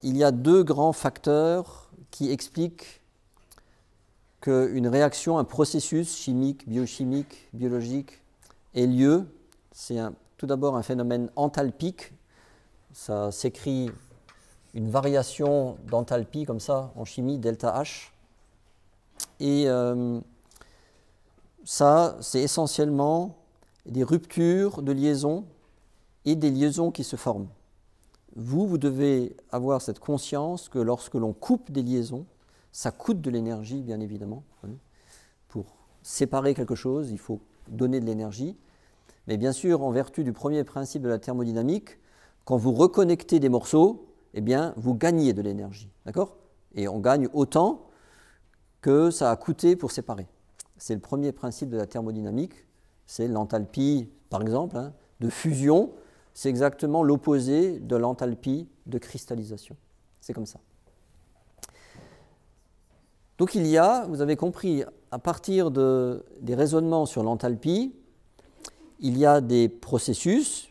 il y a deux grands facteurs qui expliquent qu'une réaction, un processus chimique, biochimique, biologique ait lieu. C'est tout d'abord un phénomène enthalpique. Ça s'écrit une variation d'enthalpie comme ça en chimie, delta H. Et ça, c'est essentiellement des ruptures de liaison et des liaisons qui se forment. Vous devez avoir cette conscience que lorsque l'on coupe des liaisons, ça coûte de l'énergie, bien évidemment. Pour séparer quelque chose, il faut donner de l'énergie. Mais bien sûr, en vertu du premier principe de la thermodynamique, quand vous reconnectez des morceaux, eh bien, vous gagnez de l'énergie. D'accord ? Et on gagne autant que ça a coûté pour séparer. C'est le premier principe de la thermodynamique. C'est l'enthalpie, par exemple, de fusion. C'est exactement l'opposé de l'enthalpie de cristallisation. C'est comme ça. Donc il y a, vous avez compris, à partir des raisonnements sur l'enthalpie, il y a des processus,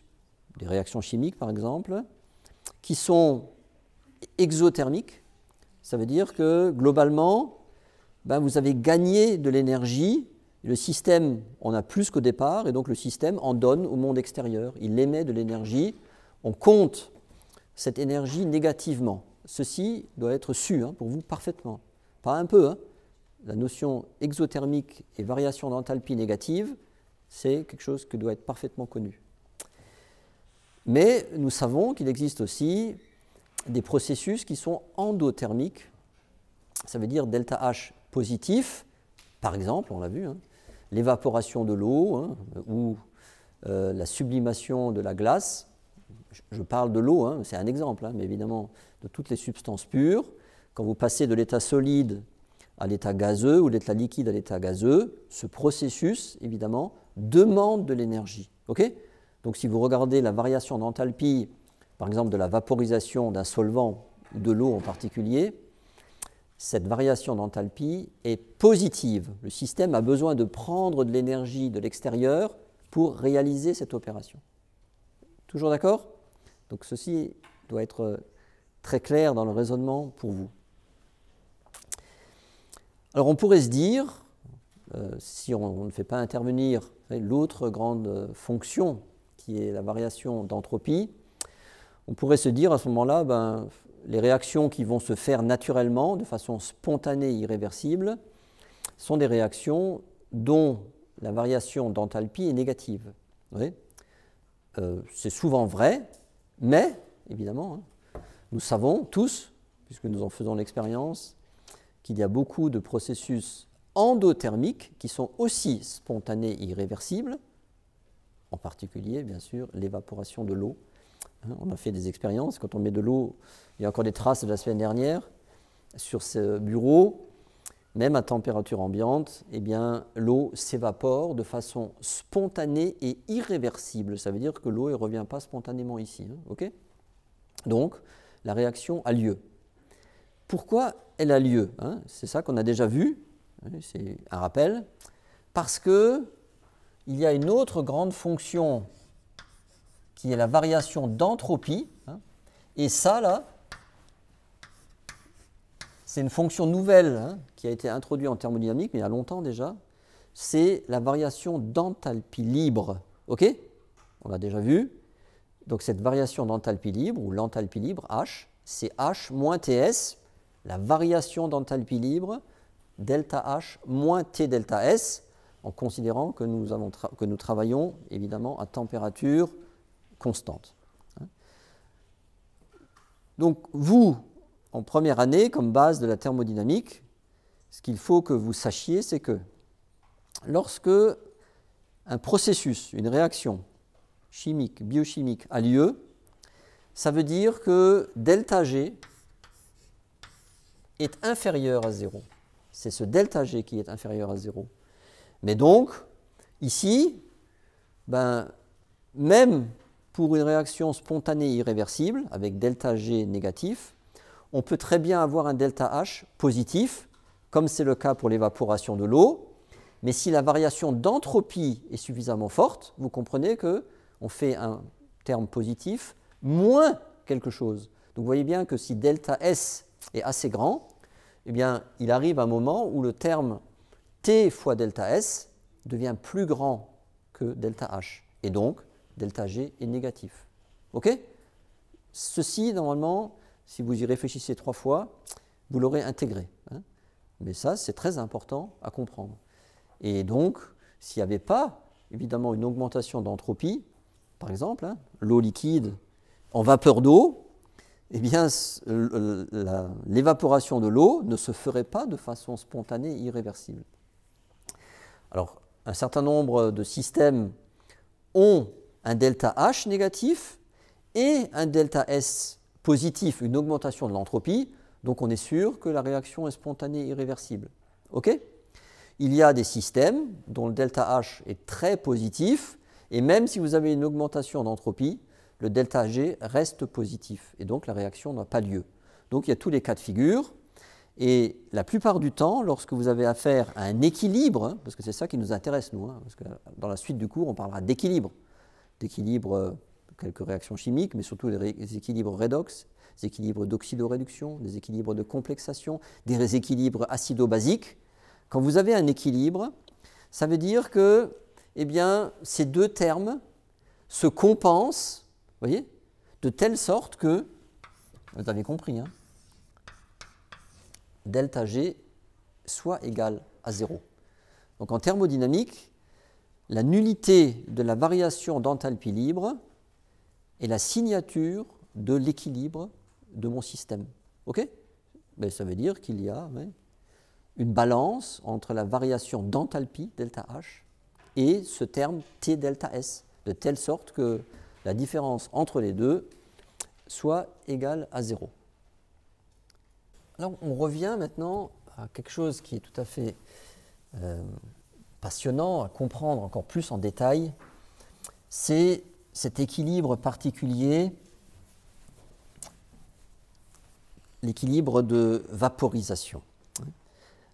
des réactions chimiques par exemple, qui sont exothermiques. Ça veut dire que globalement, vous avez gagné de l'énergie. Le système en a plus qu'au départ, et donc le système en donne au monde extérieur. Il émet de l'énergie. On compte cette énergie négativement. Ceci doit être su pour vous parfaitement. Pas un peu. La notion exothermique et variation d'enthalpie négative, c'est quelque chose qui doit être parfaitement connu. Mais nous savons qu'il existe aussi des processus qui sont endothermiques. Ça veut dire delta H positif, par exemple, on l'a vu, l'évaporation de l'eau ou la sublimation de la glace. Je parle de l'eau, c'est un exemple, mais évidemment de toutes les substances pures. Quand vous passez de l'état solide à l'état gazeux ou de l'état liquide à l'état gazeux, ce processus, évidemment, demande de l'énergie. Okay ? Donc si vous regardez la variation d'enthalpie, par exemple de la vaporisation d'un solvant ou de l'eau en particulier, cette variation d'enthalpie est positive. Le système a besoin de prendre de l'énergie de l'extérieur pour réaliser cette opération. Toujours d'accord ? Donc ceci doit être très clair dans le raisonnement pour vous. Alors on pourrait se dire, si on ne fait pas intervenir l'autre grande fonction qui est la variation d'entropie, on pourrait se dire à ce moment-là, les réactions qui vont se faire naturellement, de façon spontanée et irréversible, sont des réactions dont la variation d'enthalpie est négative. C'est souvent vrai, mais, évidemment, nous savons tous, puisque nous en faisons l'expérience, qu'il y a beaucoup de processus endothermiques qui sont aussi spontanés et irréversibles, en particulier, bien sûr, l'évaporation de l'eau. On a fait des expériences, quand on met de l'eau, il y a encore des traces de la semaine dernière, sur ce bureau, même à température ambiante, l'eau s'évapore de façon spontanée et irréversible. Ça veut dire que l'eau ne revient pas spontanément ici. Donc, la réaction a lieu. Pourquoi elle a lieu ? C'est ça qu'on a déjà vu, c'est un rappel, parce qu'il y a une autre grande fonction qui est la variation d'entropie, et ça, là, c'est une fonction nouvelle qui a été introduite en thermodynamique, mais il y a longtemps déjà, c'est la variation d'enthalpie libre. Ok ? On l'a déjà vu. Donc cette variation d'enthalpie libre, ou l'enthalpie libre, H, c'est H moins Ts, la variation d'enthalpie libre, delta H moins T delta S, en considérant que nous travaillons évidemment à température constante. Donc vous, en première année, comme base de la thermodynamique, ce qu'il faut que vous sachiez, c'est que lorsque un processus, une réaction chimique, biochimique a lieu, ça veut dire que delta G est inférieur à 0. C'est ce delta G qui est inférieur à 0. Mais donc, ici, même pour une réaction spontanée irréversible, avec delta G négatif, on peut très bien avoir un delta H positif, comme c'est le cas pour l'évaporation de l'eau, mais si la variation d'entropie est suffisamment forte, vous comprenez qu'on fait un terme positif moins quelque chose. Donc vous voyez bien que si delta S est assez grand, eh bien, il arrive un moment où le terme T fois delta S devient plus grand que delta H. Et donc, delta G est négatif. OK? Ceci, normalement, si vous y réfléchissez 3 fois, vous l'aurez intégré. Hein. Mais ça, c'est très important à comprendre. Et donc, s'il n'y avait pas, évidemment, une augmentation d'entropie, par exemple, hein, l'eau liquide en vapeur d'eau, eh bien, l'évaporation de l'eau ne se ferait pas de façon spontanée et irréversible. Alors, un certain nombre de systèmes ont un delta H négatif et un delta S positif, une augmentation de l'entropie, donc on est sûr que la réaction est spontanée et irréversible. OK ? Il y a des systèmes dont le delta H est très positif, et même si vous avez une augmentation d'entropie, le delta G reste positif, et donc la réaction n'a pas lieu. Donc il y a tous les cas de figure, et la plupart du temps, lorsque vous avez affaire à un équilibre, hein, parce que c'est ça qui nous intéresse nous, hein, parce que dans la suite du cours on parlera d'équilibre, quelques réactions chimiques, mais surtout les équilibres redox, des équilibres d'oxydoréduction, des équilibres de complexation, des équilibres acido-basiques. Quand vous avez un équilibre, ça veut dire que eh bien, ces deux termes se compensent, voyez, de telle sorte que, vous avez compris, hein, delta G soit égal à 0. Donc en thermodynamique, la nullité de la variation d'enthalpie libre est la signature de l'équilibre de mon système. OK ? Ben, ça veut dire qu'il y a une balance entre la variation d'enthalpie, delta H, et ce terme T delta S, de telle sorte que la différence entre les deux soit égale à 0. Alors on revient maintenant à quelque chose qui est tout à fait passionnant à comprendre encore plus en détail, c'est cet équilibre particulier, l'équilibre de vaporisation.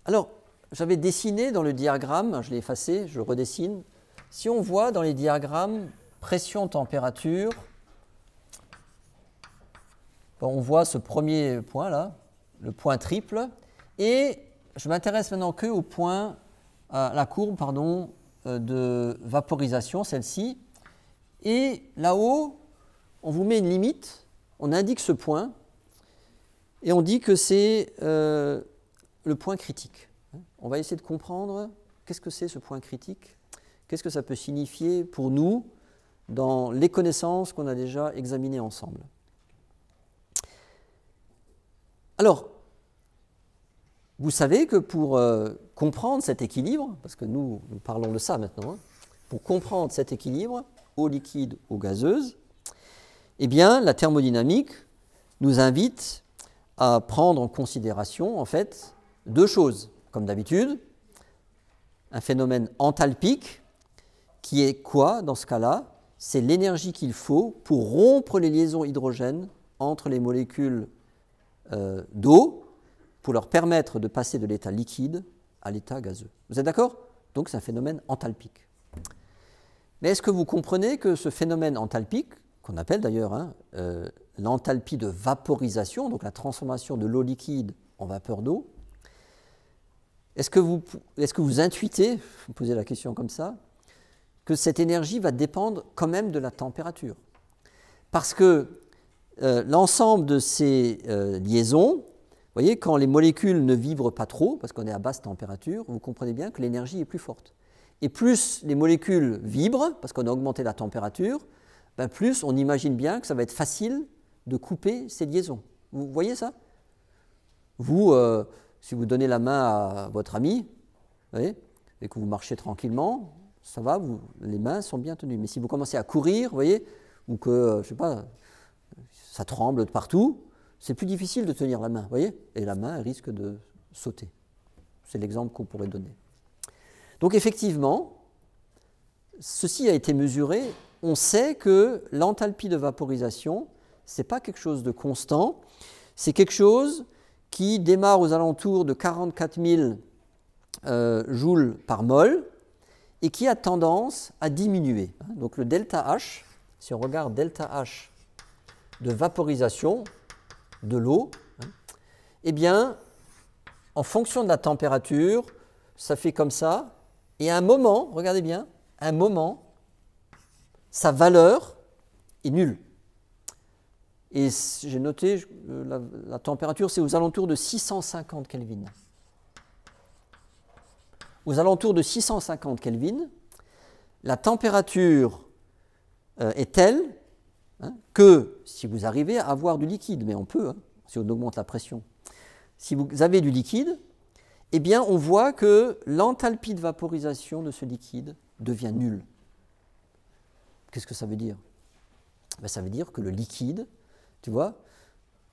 Alors, j'avais dessiné dans le diagramme, je l'ai effacé, je le redessine. Si on voit dans les diagrammes pression-température, on voit ce premier point là, le point triple, et je m'intéresse maintenant qu'au point, à la courbe pardon, de vaporisation, celle-ci. Et là-haut, on vous met une limite, on indique ce point, et on dit que c'est le point critique. On va essayer de comprendre qu'est-ce que c'est ce point critique, qu'est-ce que ça peut signifier pour nous dans les connaissances qu'on a déjà examinées ensemble. Alors, vous savez que pour comprendre cet équilibre, parce que nous parlons de ça maintenant, hein, pour comprendre cet équilibre, eau liquide, eau gazeuse, eh bien, la thermodynamique nous invite à prendre en considération, en fait, deux choses. Comme d'habitude, un phénomène enthalpique, qui est quoi dans ce cas-là? C'est l'énergie qu'il faut pour rompre les liaisons hydrogènes entre les molécules d'eau, pour leur permettre de passer de l'état liquide à l'état gazeux. Vous êtes d'accord? Donc c'est un phénomène enthalpique. Mais est-ce que vous comprenez que ce phénomène enthalpique, qu'on appelle d'ailleurs l'enthalpie de vaporisation, donc la transformation de l'eau liquide en vapeur d'eau, est-ce que vous intuitez, vous posez la question comme ça, que cette énergie va dépendre quand même de la température? Parce que l'ensemble de ces liaisons, vous voyez, quand les molécules ne vibrent pas trop, parce qu'on est à basse température, vous comprenez bien que l'énergie est plus forte. Et plus les molécules vibrent, parce qu'on a augmenté la température, ben plus on imagine bien que ça va être facile de couper ces liaisons. Vous voyez ça? Vous, si vous donnez la main à votre ami, vous voyez, et que vous marchez tranquillement, ça va, les mains sont bien tenues. Mais si vous commencez à courir, vous voyez, ou que, je ne sais pas, ça tremble de partout, c'est plus difficile de tenir la main, vous voyez, et la main elle risque de sauter. C'est l'exemple qu'on pourrait donner. Donc effectivement, ceci a été mesuré. On sait que l'enthalpie de vaporisation, ce n'est pas quelque chose de constant, c'est quelque chose qui démarre aux alentours de 44 000 joules par mol et qui a tendance à diminuer. Donc le delta H, si on regarde delta H de vaporisation, de l'eau, hein, eh bien, en fonction de la température, ça fait comme ça, et à un moment, regardez bien, à un moment, sa valeur est nulle. Et j'ai noté, la température, c'est aux alentours de 650 Kelvin. Aux alentours de 650 Kelvin, la température est telle, hein, que si vous arrivez à avoir du liquide, mais on peut, hein, si on augmente la pression, si vous avez du liquide, eh bien on voit que l'enthalpie de vaporisation de ce liquide devient nulle. Qu'est-ce que ça veut dire? Ben, ça veut dire que le liquide, tu vois,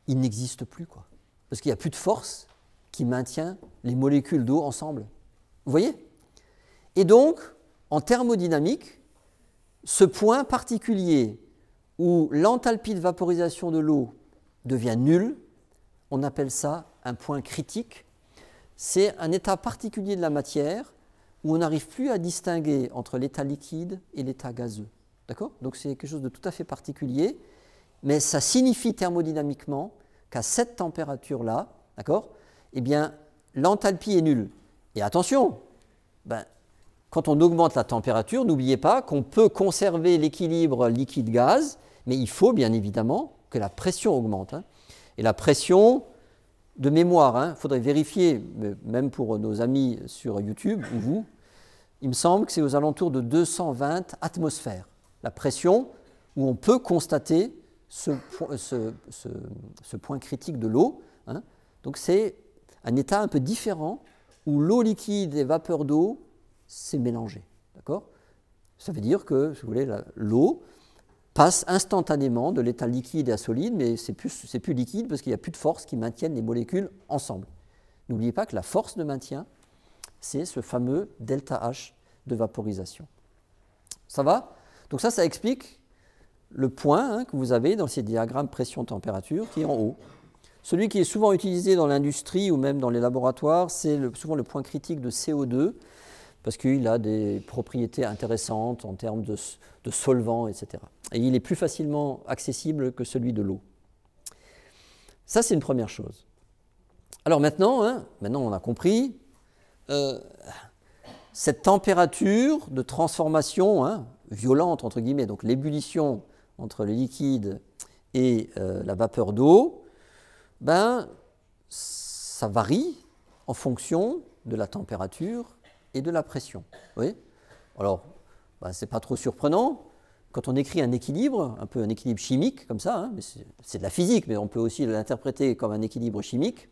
il n'existe plus, quoi. Parce qu'il n'y a plus de force qui maintient les molécules d'eau ensemble. Vous voyez? Et donc, en thermodynamique, ce point particulier où l'enthalpie de vaporisation de l'eau devient nulle, on appelle ça un point critique. C'est un état particulier de la matière où on n'arrive plus à distinguer entre l'état liquide et l'état gazeux. D'accord? Donc c'est quelque chose de tout à fait particulier, mais ça signifie thermodynamiquement qu'à cette température-là, d'accord, eh bien, l'enthalpie est nulle. Et attention, ben, quand on augmente la température, n'oubliez pas qu'on peut conserver l'équilibre liquide-gaz, mais il faut bien évidemment que la pression augmente. Hein. Et la pression, de mémoire, il faudrait vérifier, même pour nos amis sur YouTube ou vous, il me semble que c'est aux alentours de 220 atmosphères. La pression où on peut constater ce point critique de l'eau. Hein. Donc c'est un état un peu différent où l'eau liquide et vapeur d'eau s'est mélangée. D'accord ? Ça veut dire que, si vous voulez, l'eau passe instantanément de l'état liquide à solide, mais c'est plus liquide parce qu'il n'y a plus de force qui maintienne les molécules ensemble. N'oubliez pas que la force de maintien, c'est ce fameux ΔH de vaporisation. Ça va ? Donc ça explique le point que vous avez dans ces diagrammes pression-température qui est en haut. Celui qui est souvent utilisé dans l'industrie ou même dans les laboratoires, c'est souvent le point critique de CO2, parce qu'il a des propriétés intéressantes en termes de solvants, etc. Et il est plus facilement accessible que celui de l'eau. Ça, c'est une première chose. Alors maintenant on a compris, cette température de transformation violente, entre guillemets, donc l'ébullition entre le liquide et la vapeur d'eau, ben, ça varie en fonction de la température et de la pression. Oui. Alors, ben, ce n'est pas trop surprenant. Quand on écrit un équilibre, un peu un équilibre chimique, comme ça, mais c'est de la physique, mais on peut aussi l'interpréter comme un équilibre chimique,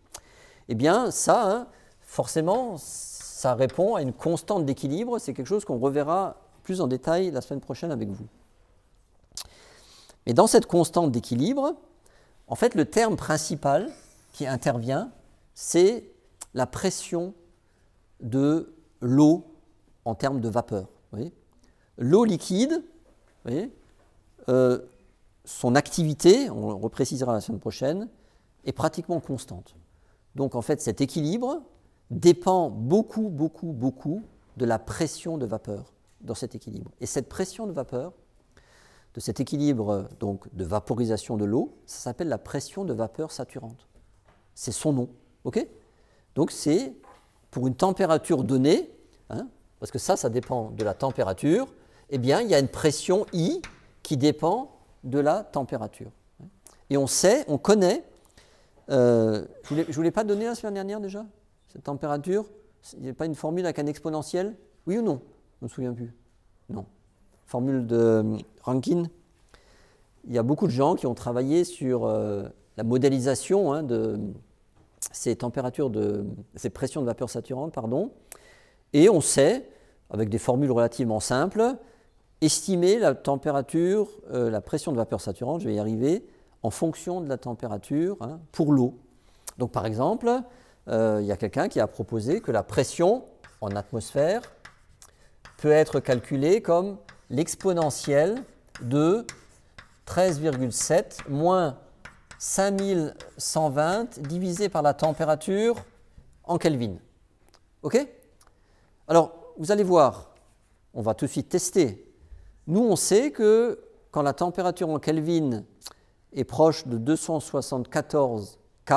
eh bien, ça, forcément, ça répond à une constante d'équilibre. C'est quelque chose qu'on reverra plus en détail la semaine prochaine avec vous. Mais dans cette constante d'équilibre, en fait, le terme principal qui intervient, c'est la pression de l'eau en termes de vapeur. L'eau liquide, son activité, on le reprécisera la semaine prochaine, est pratiquement constante. Donc en fait, cet équilibre dépend beaucoup de la pression de vapeur dans cet équilibre. Et cette pression de vapeur, de cet équilibre donc, de vaporisation de l'eau, ça s'appelle la pression de vapeur saturante. C'est son nom. Okay ? Donc c'est pour une température donnée, parce que ça dépend de la température, eh bien il y a une pression I qui dépend de la température. Et on sait, on connaît, je ne vous l'ai pas donné la semaine dernière déjà, cette température, il n'y a pas une formule avec un exponentiel? Oui ou non? Je ne me souviens plus. Non. Formule de Rankine. Il y a beaucoup de gens qui ont travaillé sur la modélisation de ces températures, ces pressions de vapeur saturante, et on sait, avec des formules relativement simples, estimer la température, la pression de vapeur saturante, je vais y arriver, en fonction de la température pour l'eau. Donc par exemple, il y a quelqu'un qui a proposé que la pression en atmosphère peut être calculée comme l'exponentielle de 13,7 moins 5120 divisé par la température en Kelvin. OK? Alors, vous allez voir, on va tout de suite tester. Nous, on sait que quand la température en Kelvin est proche de 274 K,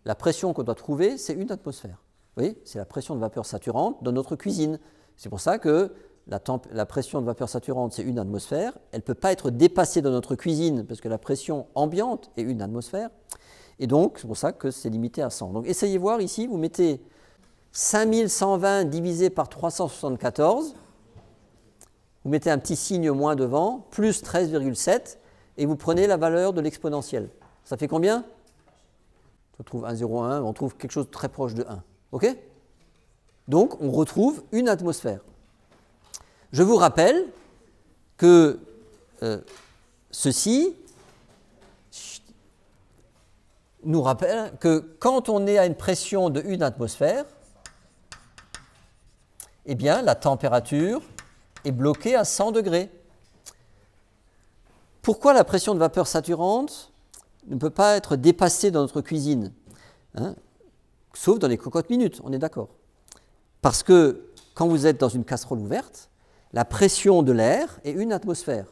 la pression qu'on doit trouver, c'est 1 atmosphère. Vous voyez, c'est la pression de vapeur saturante dans notre cuisine. C'est pour ça que la pression de vapeur saturante, c'est 1 atmosphère. Elle ne peut pas être dépassée dans notre cuisine parce que la pression ambiante est 1 atmosphère. Et donc, c'est pour ça que c'est limité à 100. Donc, essayez de voir ici, vous mettez 5120 divisé par 374, vous mettez un petit signe moins devant, plus 13,7, et vous prenez la valeur de l'exponentielle. Ça fait combien? On trouve 1,01, on trouve quelque chose de très proche de 1. OK? Donc, on retrouve 1 atmosphère. Je vous rappelle que ceci nous rappelle que quand on est à une pression de 1 atmosphère, eh bien, la température est bloquée à 100 degrés. Pourquoi la pression de vapeur saturante ne peut pas être dépassée dans notre cuisine, hein, sauf dans les cocottes minutes, on est d'accord. Parce que quand vous êtes dans une casserole ouverte, la pression de l'air est 1 atmosphère.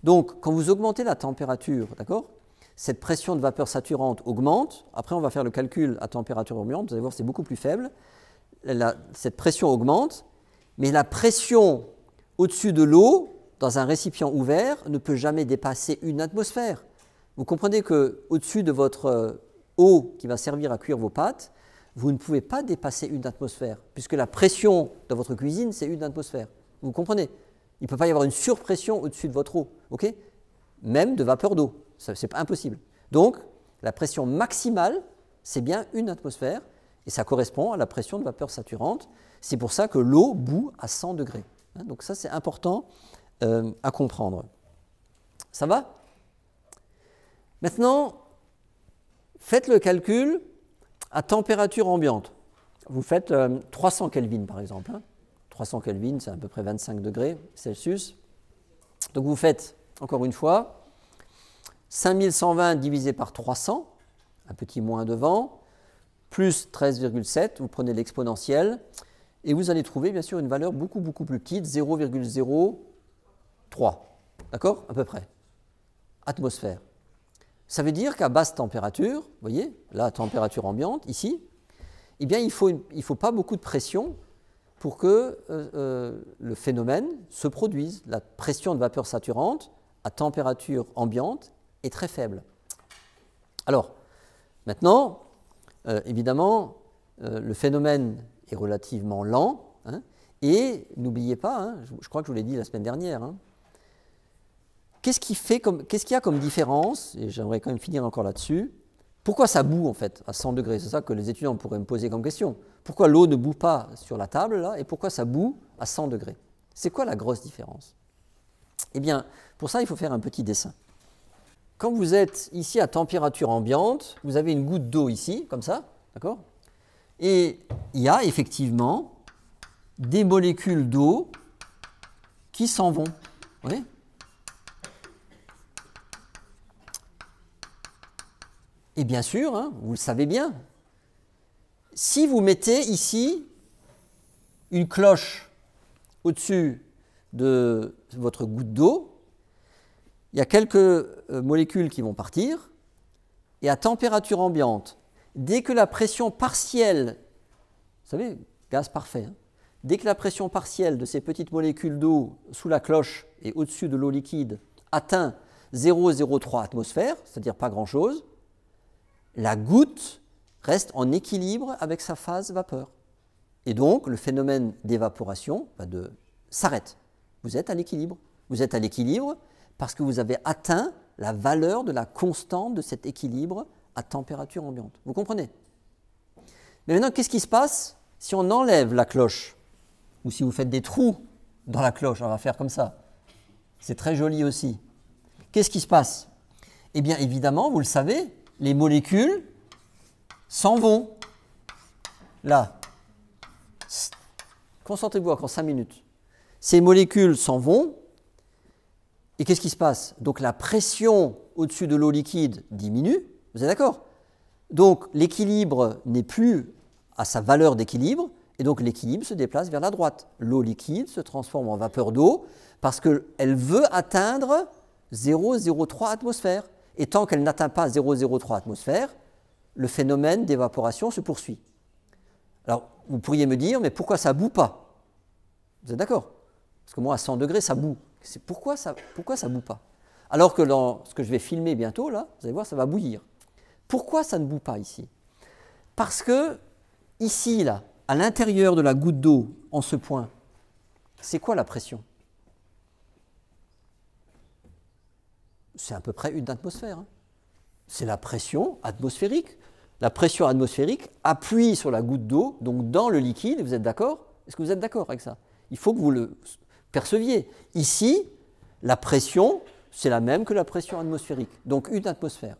Donc, quand vous augmentez la température, d'accord, cette pression de vapeur saturante augmente. Après, on va faire le calcul à température ambiante. Vous allez voir, c'est beaucoup plus faible. Cette pression augmente, mais la pression au-dessus de l'eau, dans un récipient ouvert, ne peut jamais dépasser 1 atmosphère. Vous comprenez qu'au-dessus de votre eau qui va servir à cuire vos pâtes, vous ne pouvez pas dépasser 1 atmosphère, puisque la pression dans votre cuisine, c'est 1 atmosphère. Vous comprenez? Il ne peut pas y avoir une surpression au-dessus de votre eau, okay? Même de vapeur d'eau. C'est pas impossible. Donc, la pression maximale, c'est bien 1 atmosphère, et ça correspond à la pression de vapeur saturante. C'est pour ça que l'eau bout à 100 degrés. Donc ça, c'est important à comprendre. Ça va? Maintenant, faites le calcul à température ambiante. Vous faites 300 Kelvin, par exemple. 300 Kelvin, c'est à peu près 25 degrés Celsius. Donc vous faites, encore une fois, 5120 divisé par 300, un petit moins devant, plus 13,7, vous prenez l'exponentielle, et vous allez trouver bien sûr une valeur beaucoup plus petite, 0,03, d'accord, à peu près, atmosphère. Ça veut dire qu'à basse température, vous voyez, là, température ambiante, ici, eh bien, il faut pas beaucoup de pression pour que le phénomène se produise. La pression de vapeur saturante à température ambiante est très faible. Alors, maintenant, évidemment, le phénomène est relativement lent, hein, et n'oubliez pas, hein, je crois que je vous l'ai dit la semaine dernière, hein, qu'est-ce qu'il y a comme différence, et j'aimerais quand même finir encore là-dessus, pourquoi ça bout en fait à 100 degrés? C'est ça que les étudiants pourraient me poser comme question. Pourquoi l'eau ne bout pas sur la table là, et pourquoi ça bout à 100 degrés? C'est quoi la grosse différence? Eh bien, pour ça, il faut faire un petit dessin. Quand vous êtes ici à température ambiante, vous avez une goutte d'eau ici, comme ça, d'accord? Et il y a effectivement des molécules d'eau qui s'en vont. Vous voyez? Et bien sûr, hein, vous le savez bien, si vous mettez ici une cloche au-dessus de votre goutte d'eau, il y a quelques molécules qui vont partir, et à température ambiante, dès que la pression partielle, vous savez, gaz parfait, hein, dès que la pression partielle de ces petites molécules d'eau sous la cloche et au-dessus de l'eau liquide atteint 0,03 atmosphères, c'est-à-dire pas grand-chose, la goutte reste en équilibre avec sa phase vapeur. Et donc, le phénomène d'évaporation s'arrête. Vous êtes à l'équilibre. Vous êtes à l'équilibre parce que vous avez atteint la valeur de la constante de cet équilibre à température ambiante. Vous comprenez? Mais maintenant, qu'est-ce qui se passe si on enlève la cloche? Ou si vous faites des trous dans la cloche, on va faire comme ça. C'est très joli aussi. Qu'est-ce qui se passe? Eh bien, évidemment, vous le savez, les molécules s'en vont. Là. Concentrez-vous encore 5 minutes. Ces molécules s'en vont. Et qu'est-ce qui se passe? Donc la pression au-dessus de l'eau liquide diminue. Vous êtes d'accord? Donc l'équilibre n'est plus à sa valeur d'équilibre. Et donc l'équilibre se déplace vers la droite. L'eau liquide se transforme en vapeur d'eau parce qu'elle veut atteindre 0,03 atmosphères. Et tant qu'elle n'atteint pas 0,03 atmosphères, le phénomène d'évaporation se poursuit. Alors, vous pourriez me dire, mais pourquoi ça ne bout pas? Vous êtes d'accord? Parce que moi, à 100 degrés, ça bout. Pourquoi ça ne bout pas? Alors que dans ce que je vais filmer bientôt, là, vous allez voir, ça va bouillir. Pourquoi ça ne bout pas ici? Parce que, ici, là, à l'intérieur de la goutte d'eau, en ce point, c'est quoi la pression? C'est à peu près une atmosphère. Hein. C'est la pression atmosphérique. La pression atmosphérique appuie sur la goutte d'eau, donc dans le liquide, vous êtes d'accord? Est-ce que vous êtes d'accord avec ça? Il faut que vous le perceviez. Ici, la pression, c'est la même que la pression atmosphérique, donc une atmosphère.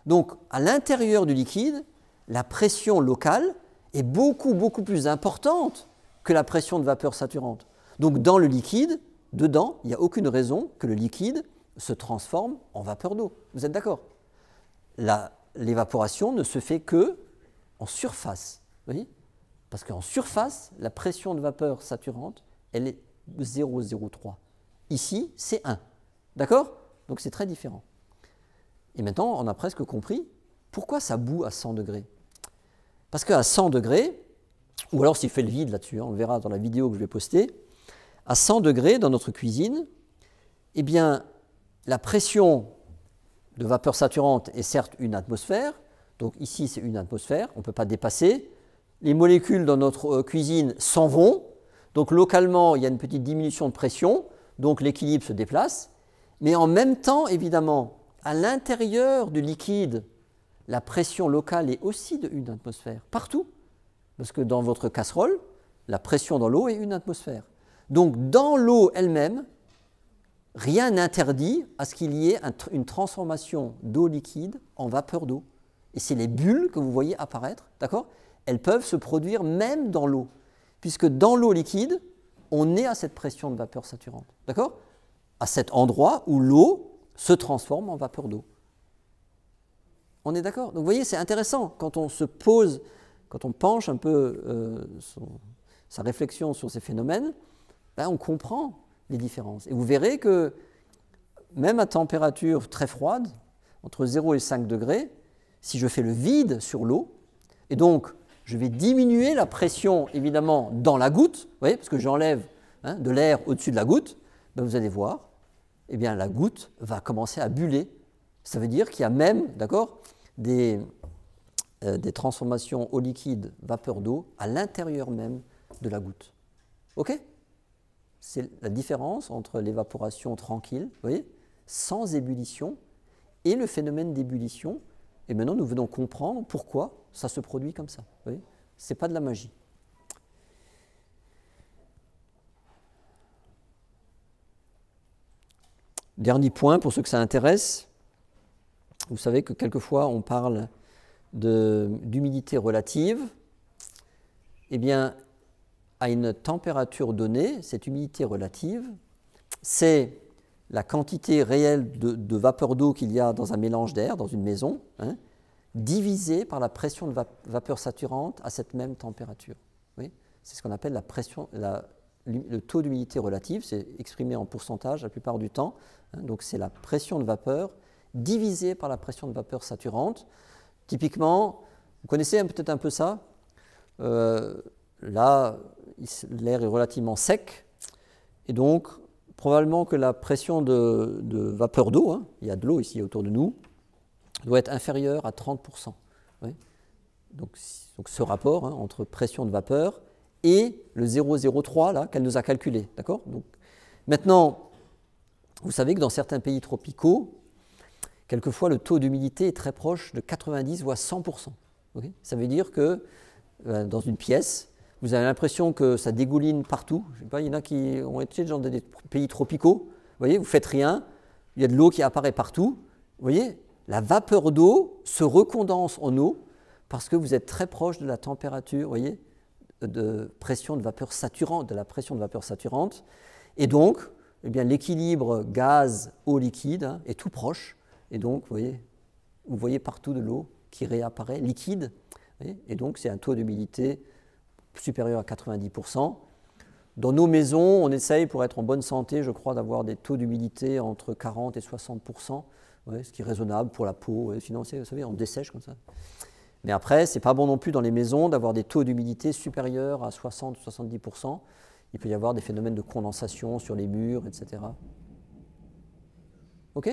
Donc, à l'intérieur du liquide, la pression locale est beaucoup, beaucoup plus importante que la pression de vapeur saturante. Donc, dans le liquide, dedans, il n'y a aucune raison que le liquide se transforme en vapeur d'eau. Vous êtes d'accord? L'évaporation ne se fait que en surface. Vous voyez? Parce qu'en surface, la pression de vapeur saturante, elle est 0,03. Ici, c'est 1. D'accord? Donc c'est très différent. Et maintenant, on a presque compris pourquoi ça bout à 100 degrés. Parce qu'à 100 degrés, ou alors s'il fait le vide là-dessus, hein, on le verra dans la vidéo que je vais poster, à 100 degrés dans notre cuisine, eh bien, la pression de vapeur saturante est certes une atmosphère, donc ici c'est une atmosphère, on ne peut pas dépasser. Les molécules dans notre cuisine s'en vont, donc localement il y a une petite diminution de pression, donc l'équilibre se déplace, mais en même temps évidemment, à l'intérieur du liquide, la pression locale est aussi de 1 atmosphère, partout, parce que dans votre casserole, la pression dans l'eau est 1 atmosphère. Donc dans l'eau elle-même, rien n'interdit à ce qu'il y ait une transformation d'eau liquide en vapeur d'eau. Et c'est les bulles que vous voyez apparaître, d'accord? Elles peuvent se produire même dans l'eau, puisque dans l'eau liquide, on est à cette pression de vapeur saturante, d'accord? À cet endroit où l'eau se transforme en vapeur d'eau. On est d'accord? Donc vous voyez, c'est intéressant, quand on se pose, quand on penche un peu sa réflexion sur ces phénomènes, ben on comprend les différences. Et vous verrez que même à température très froide, entre 0 et 5 degrés, si je fais le vide sur l'eau, et donc je vais diminuer la pression évidemment dans la goutte, vous voyez, parce que j'enlève de l'air au-dessus de la goutte, ben vous allez voir, eh bien la goutte va commencer à buller. Ça veut dire qu'il y a même, d'accord, des transformations au liquide vapeur d'eau à l'intérieur même de la goutte. OK? C'est la différence entre l'évaporation tranquille, vous voyez, sans ébullition, et le phénomène d'ébullition. Et maintenant, nous venons comprendre pourquoi ça se produit comme ça. Ce n'est pas de la magie. Dernier point, pour ceux que ça intéresse, vous savez que quelquefois on parle d'humidité relative. Eh bien, à une température donnée, cette humidité relative, c'est la quantité réelle de vapeur d'eau qu'il y a dans un mélange d'air, dans une maison, divisée par la pression de vapeur saturante à cette même température. Oui, c'est ce qu'on appelle la pression, le taux d'humidité relative, c'est exprimé en pourcentage la plupart du temps. Donc c'est la pression de vapeur divisée par la pression de vapeur saturante. Typiquement, vous connaissez peut-être un peu ça. Là, l'air est relativement sec, et donc probablement que la pression de vapeur d'eau, il y a de l'eau ici autour de nous, doit être inférieure à 30%. Oui. Donc ce rapport entre pression de vapeur et le 0,03 là qu'elle nous a calculé. D'accord? Donc, maintenant, vous savez que dans certains pays tropicaux, quelquefois le taux d'humidité est très proche de 90 voire 100%. Okay? Ça veut dire que dans une pièce, vous avez l'impression que ça dégouline partout. Je sais pas, il y en a qui ont été dans des pays tropicaux. Vous voyez, vous ne faites rien, il y a de l'eau qui apparaît partout. Vous voyez, la vapeur d'eau se recondense en eau parce que vous êtes très proche de la température, vous voyez, de pression de vapeur saturante, de la pression de vapeur saturante. Et donc, eh bien, l'équilibre gaz-eau liquide est tout proche. Et donc, vous voyez partout de l'eau qui réapparaît liquide. Et donc, c'est un taux d'humidité supérieur à 90%. Dans nos maisons, on essaye, pour être en bonne santé, je crois, d'avoir des taux d'humidité entre 40 et 60%. Ouais, ce qui est raisonnable pour la peau. Ouais, sinon, vous savez, on dessèche comme ça. Mais après, ce n'est pas bon non plus dans les maisons d'avoir des taux d'humidité supérieurs à 60-70%. Il peut y avoir des phénomènes de condensation sur les murs, etc. OK?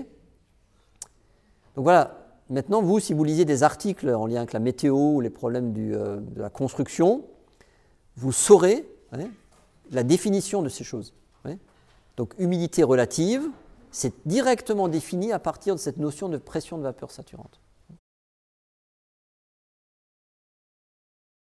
Donc voilà. Maintenant, vous, si vous lisez des articles en lien avec la météo ou les problèmes de la construction, vous saurez la définition de ces choses. Donc, humidité relative, c'est directement défini à partir de cette notion de pression de vapeur saturante.